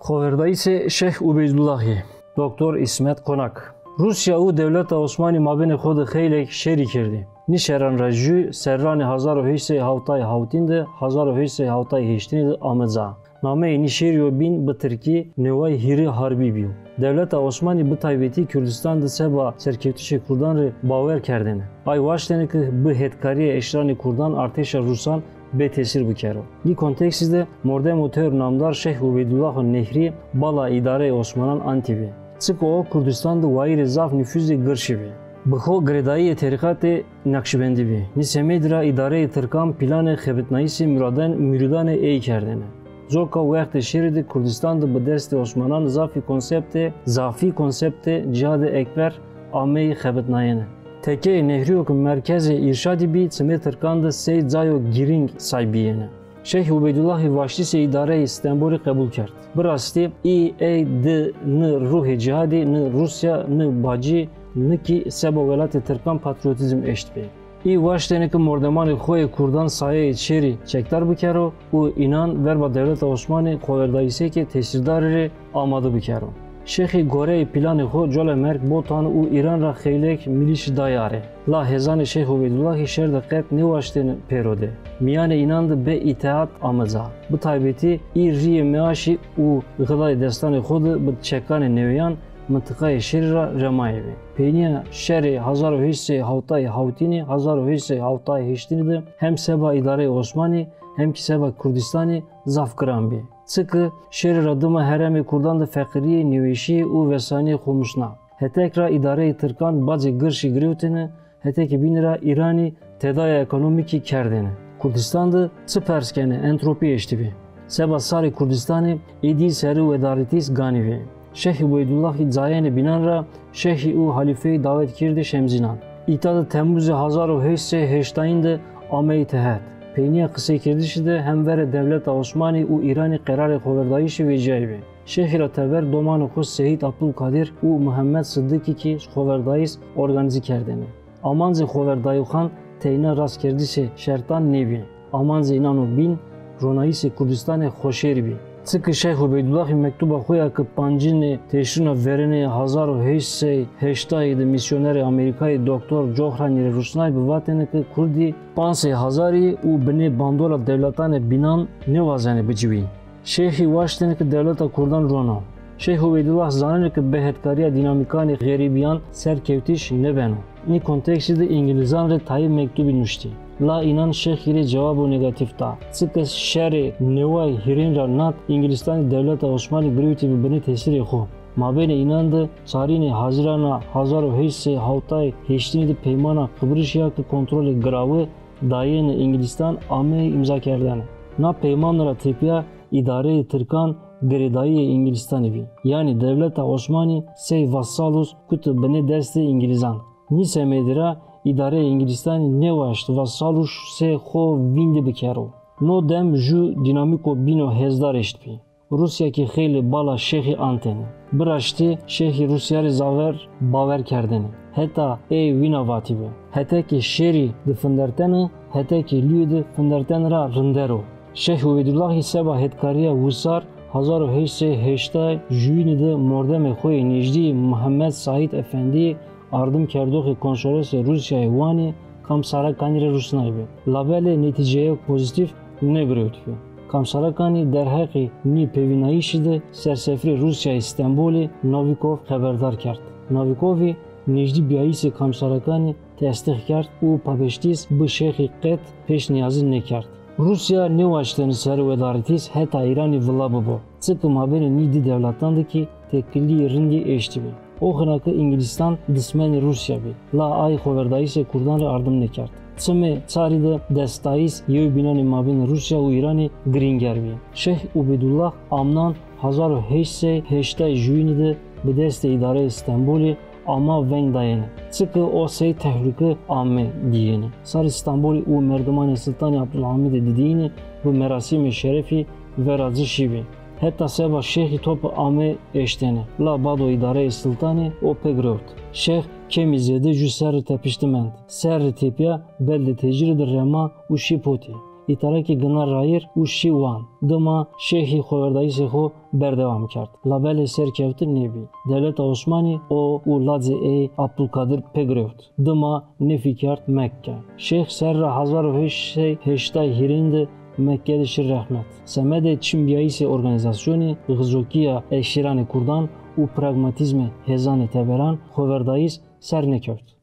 Xoverdayî Şeyh Ubeydullahî, Doktor İsmet Konak. Rusya û Devleta Osmanî mabênê xwe di xeylek şerî kirdî. Nîşeran re jî serranê 1800 hewtayê hewtîn de 1800 hewtayê hêştinê de amedza. Nameyê nîşêriyo bîn bi Tirkî nêwayê hîrê harbî bîyo. Devleta Osmanî bi taybetî Kurdistan di seba serkevtişê Kurdan re bawer kerdine. Ay waştene ki bi hêdkariya eşranê Kurdan artêşa Rusan bê tesîr bikero. Lî konteksî de mordem û tevr namdar Şeyh Ubeydullah Nehrî bala îdareyê Osmanan antîbî. Çiko o Kurdistan di wayî re zaf nüfuzê girşî bî. Bi xwe girêdayiyê terîqatê Nakşibendî bî. Nîsemê dira îdareyê Tirkan planê xebitnayîsê Mûridanê ê kerdine. Zoka wextê şerê de Kurdistan di bi destê Osmanan zafî konseptê Cihad-ı Ekber ameyê xebitnayê ne. Tekeyê Nehrî merkezê îrşadî bî çimê Tirkan de sey cayo girîng saybiyê ne. Şeyh Ubeydullahî Vaşlîsê îdareyê Stenbolê qebûl kerd. Bi rastî ê di ni ruhê cihadê ni Rusya ni bacî nikî seba welatê Tirkan patriotîzm eşt bê. Ê waştenê ki mordemanê xwe yê Kurdan sayeyê çêrî çekdar bikero û înan verba Devleta Osmanî xweverdayîsekê tesîrdarê rê amade bikero. Şeyxî goreyê planê xwe colemerk botan û Îran ra xeylek milîş dayare. La hêzanê Şeyh Ubeydullahî şer de qet nêwaştên pêrode. Miyanê înan de bê îteat ameza. Bi taybetî îr riyê meaşî û xidayê destanê xwe de bi çekanê nêwiyan منطقه شر را رمایه بی. پینیا شر 1800 hewtayê hewtînê 1800 hewtayê hêştinê de hem seba îdareyê Osmanî hem ki seba Kurdistanê zafkiran bî. Çiki şerê ra dima heremê Kurdan de feqiriyê, nîweşiyê û vesaniyê xwemişna. Hetek ra îdareyê Tirkan bacê girşî girêwtine, hetekê bîn ra Îranî tedaya ekonomîkî kerdine. Kurdistan de çi perskene entropî eştî bî. Seba sarê Kurdistanê êdî serî û edaretîs ganî bî. Şeyh Ubeydullahî cayên bînan ra Şeyhî û halîfeyî davet kirdi Şemzînan. Îta di Temmûzê 1880 de ameyê tehet. Peyniya qisê kirdişî de hem vere Devleta Osmanî û Îranê qerarê xweverdayîşê vêciyayê bê. Şeyhî ra tever domanê xwe Seyîd Abdulkadir û Muhammed Sıddîkî ki xweverdayîs organîzî kerdine. Amancê xweverdayîxan teyna rast kirdişê şertan nêbî. Amancê înan û bîn ronayîsê Kurdistanê xweşêr bî. Çiki Şeyh Ubeydullahî mektuba xwe ya ki pancînê teşrîna verenê 1880 de misyonerê Amerîkayê Doktor Cohranî re Rûsnayê bi vatêne ki Kurdî 5,000 û binê bandola devletanê bînan nêwazene bicivî. Şeyhî waştene ki Devleta Kurdan rona. Şeyh Ubeydullah zanene ki bi hêdkariya dînamîkanê xêrîbiyan serkevtîş nebeno. Nî konteksî de İngilîzan re tayî mektubî nûştî. La inan Şeyh ile cevabı negatif ta. Sıkı şerê neway hirên ra nat İngilistanê Devleta Osmanî girêwtî bi binê tesîrê xwe. Mabênê înan de çarînê Hazirana 1800 hewtayê hêştinê de peymana Qibrîşya ki kontrolê giravî dayên İnglistan ameyê imza kerdane. Na peyman ra têpiya îdareyê Tirkan girêdayiyê İngilistanê bî. Yani Devleta Osmanî sey vassalûs ku tu binê destê İngilîzan. Nîsemê dira İdareyê İngilistanê newaşt vassalûs sê xwe vîndê bikero. No dem jû dînamîko bîno hêzdar eşt bî. Rusyakî xêlê bala Şeyhî antene. Bir raştî Şeyhî Rusyarê zaver bawer kerdine. Heta ê wîna vatî be. Hetekê şerî di findertene, hetekê lûyê de finderten ra rindero. Şeyh Ubeydullahî seba hêdkariya Wisar 1880 jûyînê de mordemê xwe yê nêjdî Muhammed Saîd Efendiyê ardım kerdoxê konsolosê Rusyayê wanê Kamsarakanî re Rûsnayê bê. Labelê netîceyek pozitif negirêwtibê. Kamsarakanî derheqê nî pêvînayîşê de sersefrê Rusyayê Stenbolê Novikov xeberdar kerd. Novikovî nêjdî biyayîsê Kamsarakanî tesdîq kerd û papeştîs bi Şeyxî qet pêşniyazî nekerd. Rusya newaştene serî wedaretîs heta Îranî vila bibo. Çiki mabênê nî dî devletan de ki tekilliyê rindî eştî bê. O ki İnglistan dismenê Rusya bî. La ay xweverdayîsê Kurdan re ardım nekerd. Çimê çarî de destayîs yê bînanê mabênê Rusya û Îranê girînger bî. Şeyh Ubeydullah amnan 1880 jûyînê de bi destê îdareyê Stenbolê ama veng dayene. Çiki o sey tehlike ame diyene. Sar İstanbul û merdimanê Sultanê Abdulhamidê didîne bi merasîmê şerefî ve razî bî. Heta seba Şeyhî top ame eştene. La bado îdareyê Sultanê o pegirewt. Şeyh kemî zêde jû ser tepiştimend. Ser têpiya belde têcirê de rema û şîpotî. İtaraki gınar rayır û şî wan. Dima şehî xweverdayîsê xwe berdewam kerd. Labelê serkevtin nebî. Devleta Osmanî o û Ladzê ê Abdulkadir pêgirewt. Dima nefî kerd Mekke. Şêx serra 1880 hîrên de Mekke dişir rehmet. Semedê Çimbiyayîsê organizasyonê Xizokiya Eşîranê Kurdan û pragmatîzmê hêzanê Teberan xweverdayîs ser nekevt.